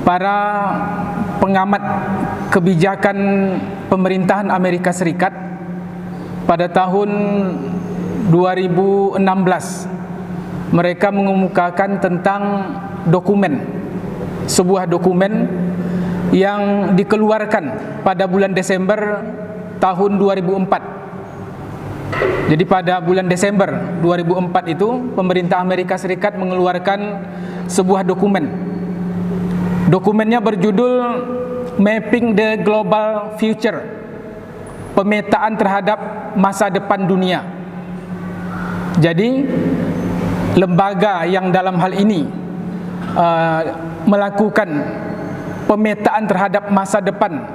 Para pengamat kebijakan pemerintahan Amerika Serikat pada tahun 2016 mereka mengemukakan tentang sebuah dokumen yang dikeluarkan pada bulan Desember tahun 2004. Jadi pada bulan Desember 2004 itu pemerintah Amerika Serikat mengeluarkan sebuah dokumen. Dokumennya berjudul Mapping the Global Future, pemetaan terhadap masa depan dunia. Jadi lembaga yang dalam hal ini melakukan pemetaan terhadap masa depan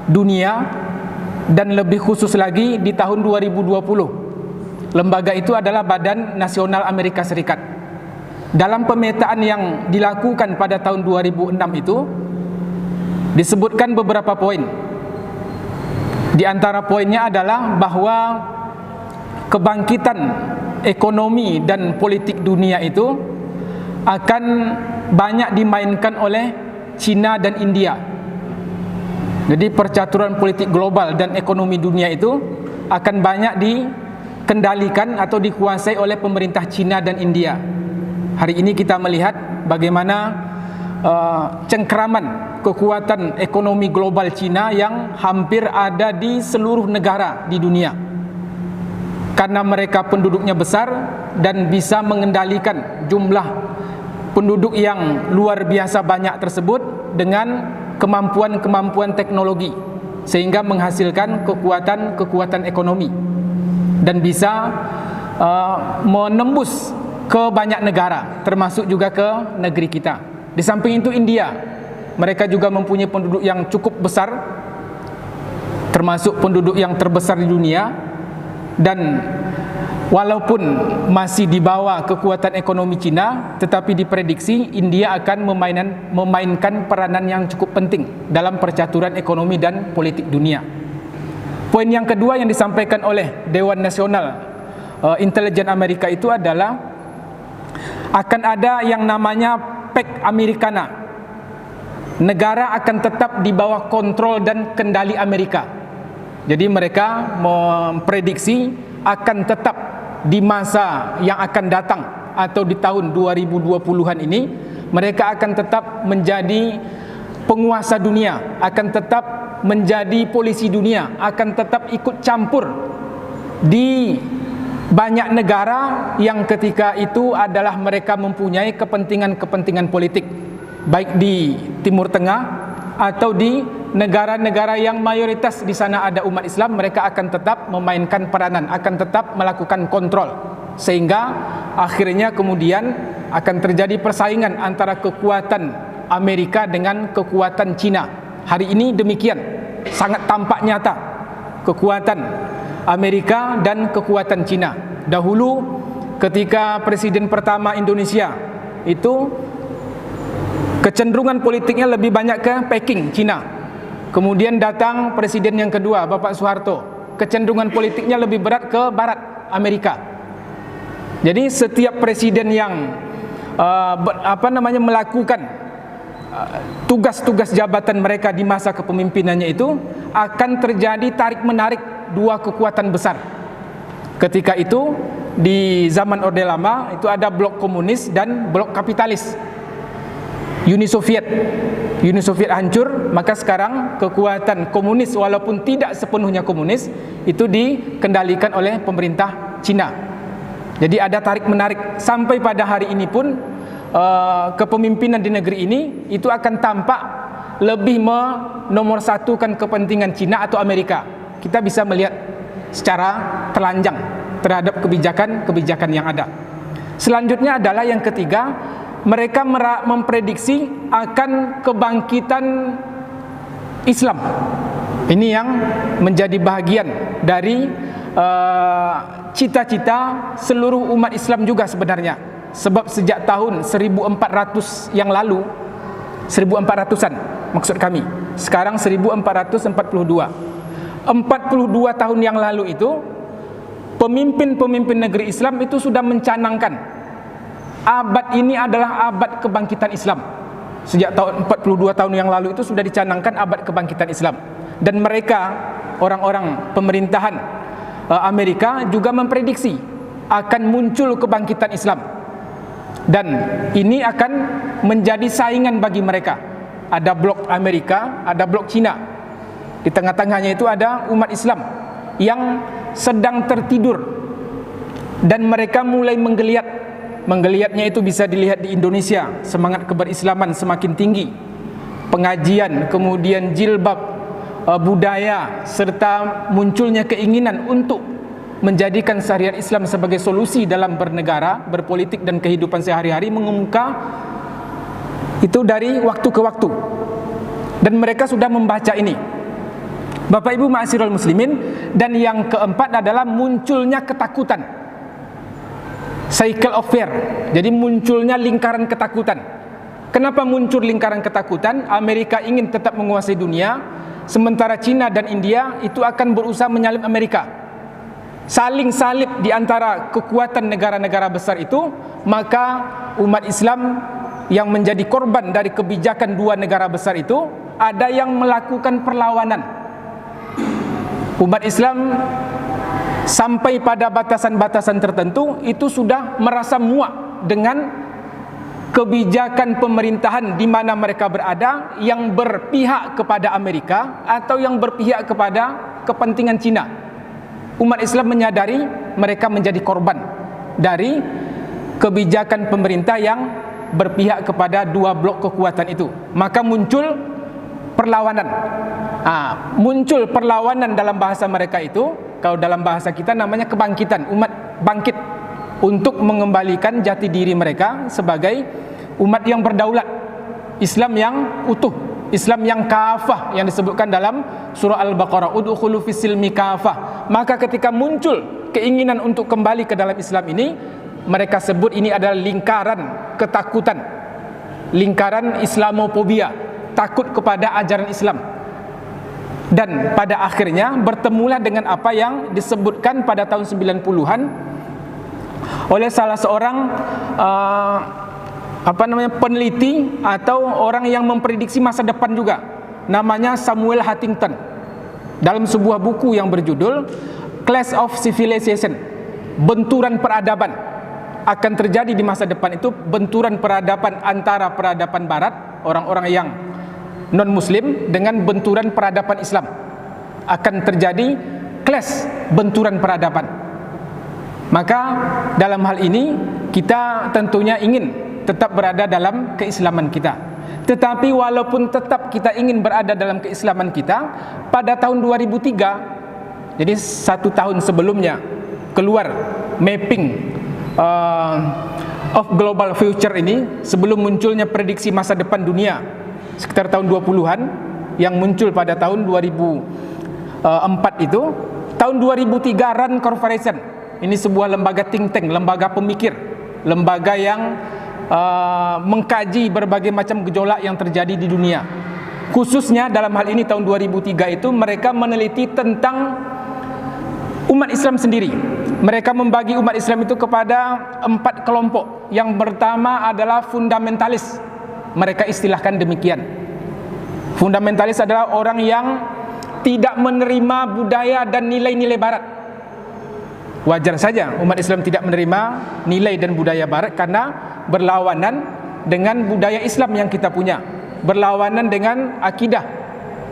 dunia, dan lebih khusus lagi di tahun 2020. Lembaga itu adalah Badan Nasional Amerika Serikat. Dalam pemetaan yang dilakukan pada tahun 2006 itu disebutkan beberapa poin. Di antara poinnya adalah bahwa kebangkitan ekonomi dan politik dunia itu akan banyak dimainkan oleh China dan India. Jadi percaturan politik global dan ekonomi dunia itu akan banyak dikendalikan atau dikuasai oleh pemerintah China dan India. Hari ini kita melihat bagaimana cengkraman kekuatan ekonomi global China yang hampir ada di seluruh negara di dunia. Karena mereka penduduknya besar dan bisa mengendalikan jumlah penduduk yang luar biasa banyak tersebut dengan kemampuan teknologi, sehingga menghasilkan kekuatan ekonomi dan bisa menembus ke banyak negara, termasuk juga ke negeri kita. Di samping itu India, mereka juga mempunyai penduduk yang cukup besar, termasuk penduduk yang terbesar di dunia. Dan walaupun masih di bawah kekuatan ekonomi Cina, tetapi diprediksi India akan memainkan peranan yang cukup penting dalam percaturan ekonomi dan politik dunia. Poin yang kedua yang disampaikan oleh Dewan Nasional Intelijen Amerika itu adalah akan ada yang namanya Pax Americana. Negara akan tetap di bawah kontrol dan kendali Amerika. Jadi mereka memprediksi akan tetap di masa yang akan datang atau di tahun 2020-an ini, mereka akan tetap menjadi penguasa dunia, akan tetap menjadi polisi dunia, akan tetap ikut campur di banyak negara yang ketika itu adalah mereka mempunyai kepentingan politik, baik di Timur Tengah atau di negara-negara yang mayoritas di sana ada umat Islam. Mereka akan tetap memainkan peranan, akan tetap melakukan kontrol, sehingga akhirnya kemudian akan terjadi persaingan antara kekuatan Amerika dengan kekuatan China. Hari ini demikian, sangat tampak nyata kekuatan Amerika dan kekuatan China. Dahulu ketika Presiden pertama Indonesia itu kecenderungan politiknya lebih banyak ke Peking, China. Kemudian datang Presiden yang kedua, Bapak Soeharto, kecenderungan politiknya lebih berat ke Barat, Amerika. Jadi setiap presiden yang melakukan tugas-tugas jabatan mereka di masa kepemimpinannya itu akan terjadi tarik-menarik dua kekuatan besar. Ketika itu di zaman Orde Lama itu ada blok komunis dan blok kapitalis. Uni Soviet hancur, maka sekarang kekuatan komunis walaupun tidak sepenuhnya komunis itu dikendalikan oleh pemerintah Cina. Jadi ada tarik-menarik sampai pada hari ini pun kepemimpinan di negeri ini itu akan tampak lebih menomorsatukan kepentingan Cina atau Amerika. Kita bisa melihat secara telanjang terhadap kebijakan yang ada. Selanjutnya adalah yang ketiga, mereka memprediksi akan kebangkitan Islam. Ini yang menjadi bahagian dari cita-cita seluruh umat Islam juga sebenarnya. Sebab sejak tahun 1400 yang lalu, 1400-an maksud kami, sekarang 1442. 42 tahun yang lalu itu pemimpin-pemimpin negeri Islam itu sudah mencanangkan abad ini adalah abad kebangkitan Islam. Sejak tahun 42 tahun yang lalu itu sudah dicanangkan abad kebangkitan Islam. Dan mereka, orang-orang pemerintahan Amerika juga memprediksi akan muncul kebangkitan Islam. Dan ini akan menjadi saingan bagi mereka. Ada blok Amerika, ada blok Cina. Di tengah-tengahnya itu ada umat Islam yang sedang tertidur. Dan mereka mulai menggeliat. Menggeliatnya itu bisa dilihat di Indonesia. Semangat keberislaman semakin tinggi. Pengajian, kemudian jilbab, budaya, serta munculnya keinginan untuk menjadikan syariat Islam sebagai solusi dalam bernegara, berpolitik dan kehidupan sehari-hari mengemuka itu dari waktu ke waktu. Dan mereka sudah membaca ini. Bapak Ibu ma'asyiral muslimin, dan yang keempat adalah munculnya ketakutan. Cycle of fear. Jadi munculnya lingkaran ketakutan. Kenapa muncul lingkaran ketakutan? Amerika ingin tetap menguasai dunia, sementara Cina dan India itu akan berusaha menyalip Amerika. Saling salib di antara kekuatan negara-negara besar itu, maka umat Islam yang menjadi korban dari kebijakan dua negara besar itu, ada yang melakukan perlawanan. Umat Islam sampai pada batasan-batasan tertentu itu sudah merasa muak dengan kebijakan pemerintahan di mana mereka berada yang berpihak kepada Amerika atau yang berpihak kepada kepentingan Cina. Umat Islam menyadari mereka menjadi korban dari kebijakan pemerintah yang berpihak kepada dua blok kekuatan itu. Maka muncul perlawanan. Muncul perlawanan dalam bahasa mereka itu, kalau dalam bahasa kita namanya kebangkitan. Umat bangkit untuk mengembalikan jati diri mereka sebagai umat yang berdaulat, Islam yang utuh, Islam yang kafah yang disebutkan dalam surah Al-Baqarah, udkhulu fis-silmi kafah. Maka ketika muncul keinginan untuk kembali ke dalam Islam ini, mereka sebut ini adalah lingkaran ketakutan, lingkaran Islamofobia, takut kepada ajaran Islam. Dan pada akhirnya bertemulah dengan apa yang disebutkan pada tahun 90-an oleh salah seorang peneliti atau orang yang memprediksi masa depan juga, namanya Samuel Huntington. Dalam sebuah buku yang berjudul Clash of Civilization, benturan peradaban, akan terjadi di masa depan itu benturan peradaban antara peradaban barat, orang-orang yang non-muslim, dengan benturan peradaban Islam. Akan terjadi clash, benturan peradaban. Maka dalam hal ini kita tentunya ingin tetap berada dalam keislaman kita. Tetapi walaupun tetap kita ingin berada dalam keislaman kita, pada tahun 2003, jadi 1 tahun sebelumnya, keluar mapping of global future ini, sebelum munculnya prediksi masa depan dunia sekitar tahun 20-an, yang muncul pada tahun 2004 itu. Tahun 2003 RAND Corporation, ini sebuah lembaga think tank, lembaga pemikir, lembaga yang mengkaji berbagai macam gejolak yang terjadi di dunia. Khususnya dalam hal ini tahun 2003 itu mereka meneliti tentang umat Islam sendiri. Mereka membagi umat Islam itu kepada 4 kelompok. Yang pertama adalah fundamentalis. Mereka istilahkan demikian. Fundamentalis adalah orang yang tidak menerima budaya dan nilai-nilai barat. Wajar saja umat Islam tidak menerima nilai dan budaya barat, karena berlawanan dengan budaya Islam yang kita punya, berlawanan dengan akidah.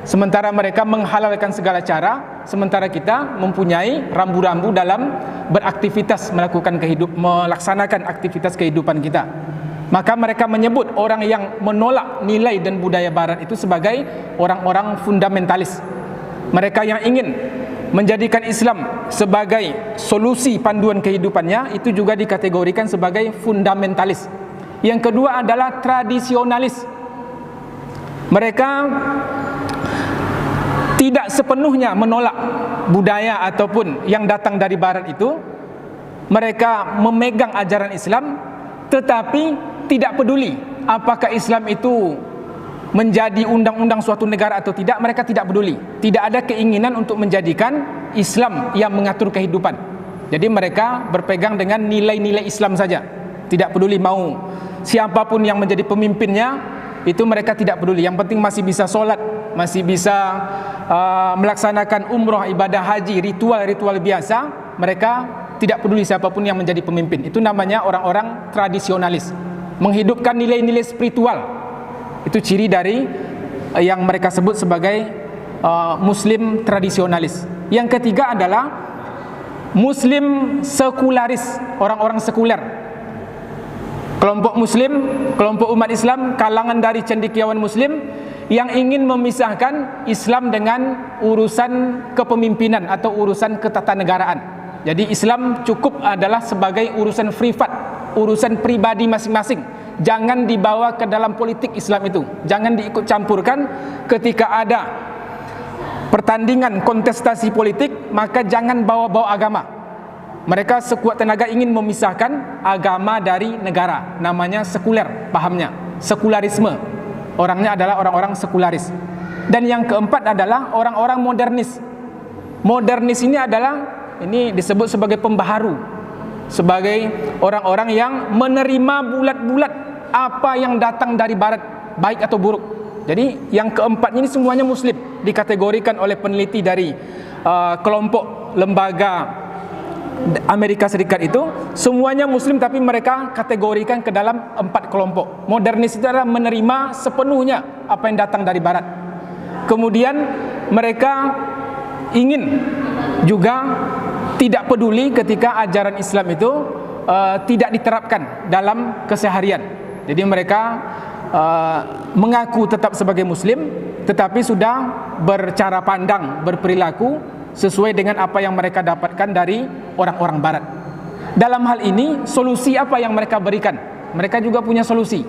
Sementara mereka menghalalkan segala cara, sementara kita mempunyai rambu-rambu dalam beraktivitas, melaksanakan aktivitas kehidupan kita. Maka mereka menyebut orang yang menolak nilai dan budaya barat itu sebagai orang-orang fundamentalis. Mereka yang ingin menjadikan Islam sebagai solusi panduan kehidupannya itu juga dikategorikan sebagai fundamentalis. Yang kedua adalah tradisionalis. Mereka tidak sepenuhnya menolak budaya ataupun yang datang dari barat itu. Mereka memegang ajaran Islam, tetapi tidak peduli apakah Islam itu menjadi undang-undang suatu negara atau tidak. Mereka tidak peduli. Tidak ada keinginan untuk menjadikan Islam yang mengatur kehidupan. Jadi mereka berpegang dengan nilai-nilai Islam saja. Tidak peduli mau siapapun yang menjadi pemimpinnya, itu mereka tidak peduli. Yang penting masih bisa solat, masih bisa melaksanakan umroh, ibadah haji, ritual-ritual biasa. Mereka tidak peduli siapapun yang menjadi pemimpin. Itu namanya orang-orang tradisionalis, menghidupkan nilai-nilai spiritual. Itu ciri dari yang mereka sebut sebagai Muslim tradisionalis. Yang ketiga adalah Muslim sekularis, orang-orang sekuler. Kelompok Muslim, kelompok umat Islam, kalangan dari cendekiawan Muslim yang ingin memisahkan Islam dengan urusan kepemimpinan atau urusan ketatanegaraan. Jadi Islam cukup adalah sebagai urusan privat, urusan pribadi masing-masing. Jangan dibawa ke dalam politik Islam itu. Jangan diikut campurkan ketika ada pertandingan kontestasi politik, maka jangan bawa-bawa agama. Mereka sekuat tenaga ingin memisahkan agama dari negara. Namanya sekuler, pahamnya sekularisme. Orangnya adalah orang-orang sekularis. Dan yang keempat adalah orang-orang modernis. Modernis ini disebut sebagai pembaharu, sebagai orang-orang yang menerima bulat-bulat apa yang datang dari barat, baik atau buruk. Jadi yang keempat ini semuanya Muslim, dikategorikan oleh peneliti dari kelompok lembaga Amerika Serikat itu semuanya Muslim, tapi mereka kategorikan ke dalam 4 kelompok. Modernis itu adalah menerima sepenuhnya apa yang datang dari barat. Kemudian mereka ingin juga tidak peduli ketika ajaran Islam itu tidak diterapkan dalam keseharian. Jadi mereka mengaku tetap sebagai Muslim, tetapi sudah bercara pandang, berperilaku sesuai dengan apa yang mereka dapatkan dari orang-orang barat. Dalam hal ini, solusi apa yang mereka berikan? Mereka juga punya solusi.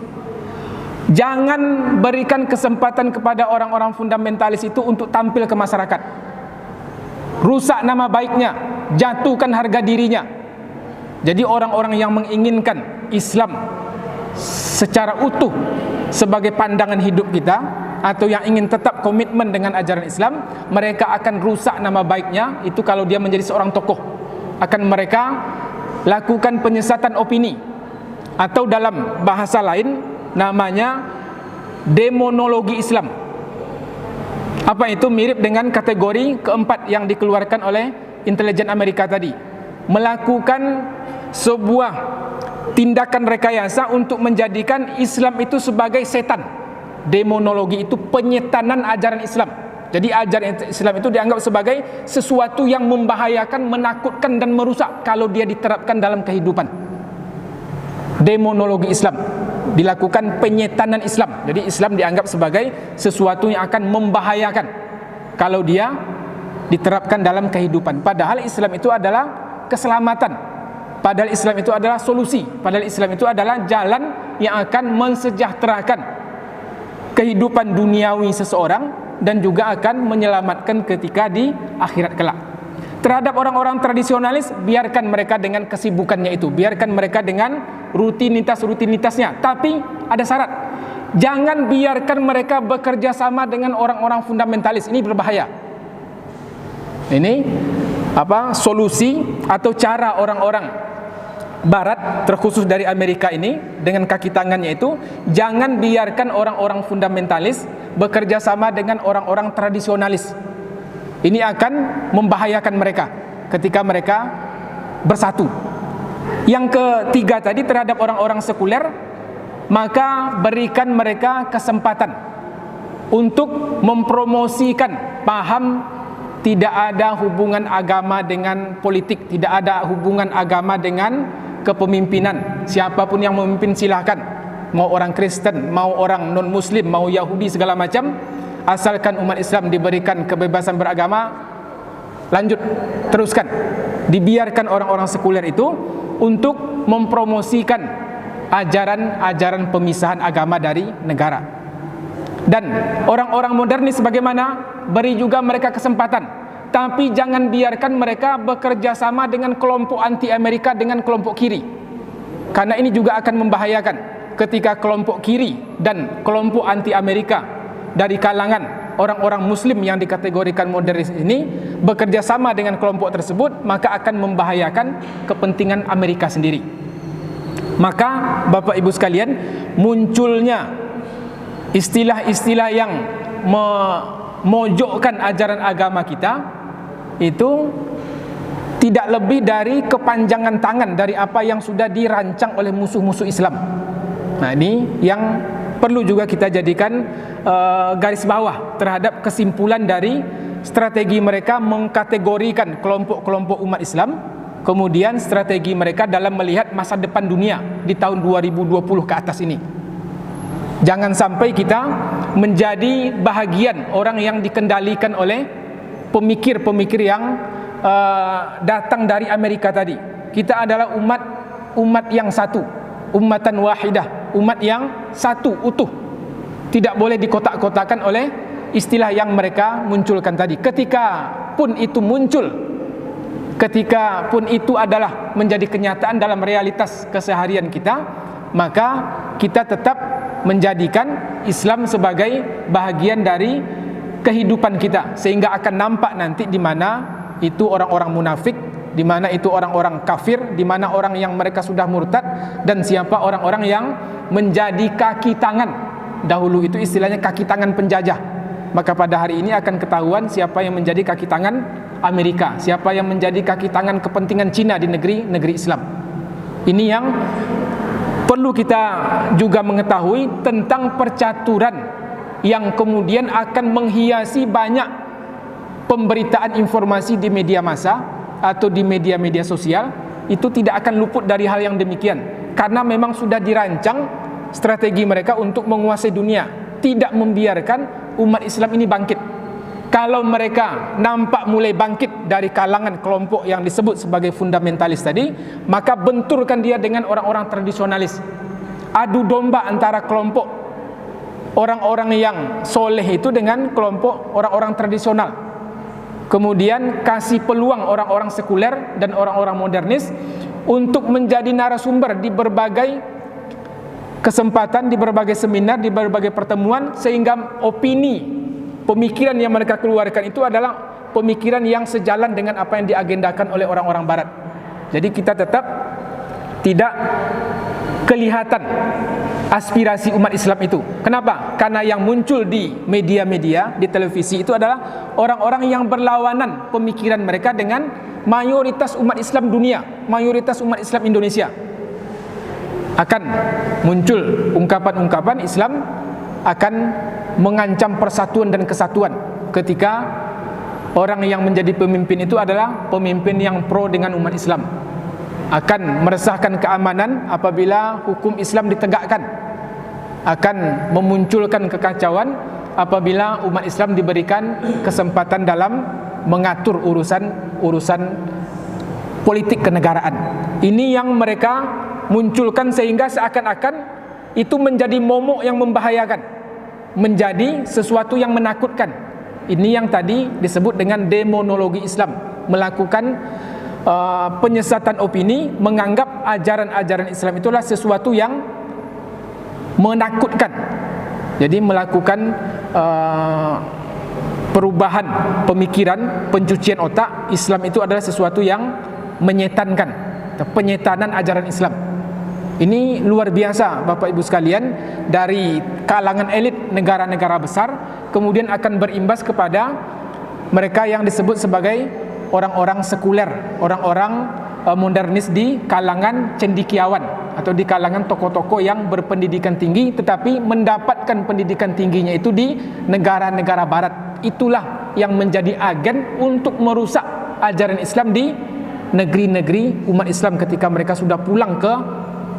Jangan berikan kesempatan kepada orang-orang fundamentalis itu untuk tampil ke masyarakat. Rusak nama baiknya, jatuhkan harga dirinya. Jadi orang-orang yang menginginkan Islam secara utuh sebagai pandangan hidup kita, atau yang ingin tetap komitmen dengan ajaran Islam, mereka akan rusak nama baiknya. Itu kalau dia menjadi seorang tokoh, akan mereka lakukan penyesatan opini, atau dalam bahasa lain namanya demonologi Islam. Apa itu? Mirip dengan kategori keempat yang dikeluarkan oleh intelijen Amerika tadi, melakukan sebuah tindakan rekayasa untuk menjadikan Islam itu sebagai setan. Demonologi itu penyetanan ajaran Islam. Jadi ajaran Islam itu dianggap sebagai sesuatu yang membahayakan, menakutkan dan merusak kalau dia diterapkan dalam kehidupan. Demonologi Islam, dilakukan penyetanan Islam. Jadi Islam dianggap sebagai sesuatu yang akan membahayakan kalau dia diterapkan dalam kehidupan. Padahal Islam itu adalah keselamatan. Padahal Islam itu adalah solusi. Padahal Islam itu adalah jalan yang akan mensejahterakan kehidupan duniawi seseorang dan juga akan menyelamatkan ketika di akhirat kelak. Terhadap orang-orang tradisionalis, biarkan mereka dengan kesibukannya itu, biarkan mereka dengan rutinitasnya, tapi ada syarat. Jangan biarkan mereka bekerja sama dengan orang-orang fundamentalis. Ini berbahaya. Ini solusi atau cara orang-orang Barat, terkhusus dari Amerika ini dengan kaki tangannya itu, jangan biarkan orang-orang fundamentalis bekerja sama dengan orang-orang tradisionalis. Ini akan membahayakan mereka ketika mereka bersatu. Yang ketiga tadi, terhadap orang-orang sekuler, maka berikan mereka kesempatan untuk mempromosikan paham tidak ada hubungan agama dengan politik, tidak ada hubungan agama dengan kepemimpinan. Siapapun yang memimpin silahkan, mau orang Kristen, mau orang non-Muslim, mau Yahudi, segala macam, asalkan umat Islam diberikan kebebasan beragama, lanjut, teruskan. Dibiarkan orang-orang sekuler itu untuk mempromosikan ajaran-ajaran pemisahan agama dari negara. Dan orang-orang modernis bagaimana? Beri juga mereka kesempatan, tapi jangan biarkan mereka bekerja sama dengan kelompok anti-Amerika, dengan kelompok kiri. Karena ini juga akan membahayakan ketika kelompok kiri dan kelompok anti-Amerika dari kalangan orang-orang Muslim yang dikategorikan modernis ini bekerja sama dengan kelompok tersebut, maka akan membahayakan kepentingan Amerika sendiri. Maka Bapak Ibu sekalian, munculnya istilah-istilah yang memojokkan ajaran agama kita itu tidak lebih dari kepanjangan tangan dari apa yang sudah dirancang oleh musuh-musuh Islam. Nah, ini yang perlu juga kita jadikan garis bawah terhadap kesimpulan dari strategi mereka mengkategorikan kelompok-kelompok umat Islam, kemudian strategi mereka dalam melihat masa depan dunia di tahun 2020 ke atas ini. Jangan sampai kita menjadi bahagian orang yang dikendalikan oleh pemikir-pemikir yang datang dari Amerika tadi. Kita adalah umat yang satu, ummatan wahidah, umat yang satu utuh. Tidak boleh dikotak-kotakan oleh istilah yang mereka munculkan tadi. Ketika pun itu muncul, ketika pun itu adalah menjadi kenyataan dalam realitas keseharian kita, maka kita tetap menjadikan Islam sebagai bahagian dari kehidupan kita, sehingga akan nampak nanti di mana itu orang-orang munafik, di mana itu orang-orang kafir, di mana orang yang mereka sudah murtad, dan siapa orang-orang yang menjadi kaki tangan. Dahulu itu istilahnya kaki tangan penjajah. Maka pada hari ini akan ketahuan siapa yang menjadi kaki tangan Amerika, siapa yang menjadi kaki tangan kepentingan Cina di negeri Islam. Ini yang perlu kita juga mengetahui tentang percaturan yang kemudian akan menghiasi banyak pemberitaan informasi di media massa atau di media-media sosial. Itu tidak akan luput dari hal yang demikian, karena memang sudah dirancang strategi mereka untuk menguasai dunia, tidak membiarkan umat Islam ini bangkit. Kalau mereka nampak mulai bangkit dari kalangan kelompok yang disebut sebagai fundamentalis tadi, maka benturkan dia dengan orang-orang tradisionalis. Adu domba antara kelompok orang-orang yang soleh itu dengan kelompok orang-orang tradisional. Kemudian kasih peluang orang-orang sekuler dan orang-orang modernis untuk menjadi narasumber di berbagai kesempatan, di berbagai seminar, di berbagai pertemuan, sehingga opini, pemikiran yang mereka keluarkan itu adalah pemikiran yang sejalan dengan apa yang diagendakan oleh orang-orang barat. Jadi kita tetap tidak kelihatan aspirasi umat Islam itu. Kenapa? Karena yang muncul di media-media, di televisi itu adalah orang-orang yang berlawanan pemikiran mereka dengan mayoritas umat Islam dunia, mayoritas umat Islam Indonesia. Akan muncul ungkapan-ungkapan Islam akan mengancam persatuan dan kesatuan ketika orang yang menjadi pemimpin itu adalah pemimpin yang pro dengan umat Islam. Akan meresahkan keamanan apabila hukum Islam ditegakkan, akan memunculkan kekacauan apabila umat Islam diberikan kesempatan dalam mengatur urusan politik kenegaraan. Ini yang mereka munculkan sehingga seakan-akan itu menjadi momok yang membahayakan, menjadi sesuatu yang menakutkan. Ini yang tadi disebut dengan demonologi Islam, melakukan penyesatan opini, menganggap ajaran-ajaran Islam itulah sesuatu yang menakutkan. Jadi melakukan perubahan pemikiran, pencucian otak. Islam itu adalah sesuatu yang menyetankan, penyetanan ajaran Islam. Ini luar biasa Bapak Ibu sekalian, dari kalangan elit negara-negara besar kemudian akan berimbas kepada mereka yang disebut sebagai orang-orang sekuler, orang-orang modernis di kalangan cendekiawan atau di kalangan tokoh-tokoh yang berpendidikan tinggi tetapi mendapatkan pendidikan tingginya itu di negara-negara barat. Itulah yang menjadi agen untuk merusak ajaran Islam di negeri-negeri umat Islam ketika mereka sudah pulang ke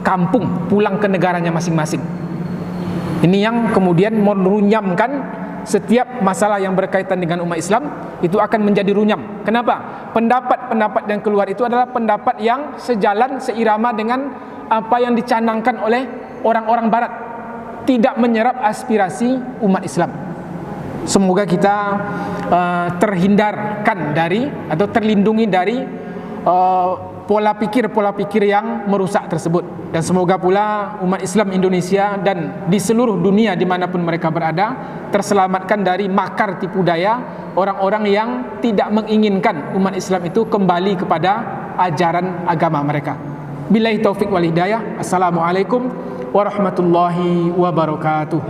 kampung, pulang ke negaranya masing-masing. Ini yang kemudian merunyamkan setiap masalah yang berkaitan dengan umat Islam itu akan menjadi runyam. Kenapa? Pendapat-pendapat yang keluar itu adalah pendapat yang sejalan, seirama dengan apa yang dicanangkan oleh orang-orang barat, tidak menyerap aspirasi umat Islam. Semoga kita terhindarkan dari atau terlindungi dari pola pikir yang merusak tersebut. Dan semoga pula umat Islam Indonesia dan di seluruh dunia dimanapun mereka berada terselamatkan dari makar tipu daya orang-orang yang tidak menginginkan umat Islam itu kembali kepada ajaran agama mereka. Billahi taufik wal hidayah. Assalamualaikum warahmatullahi wabarakatuh.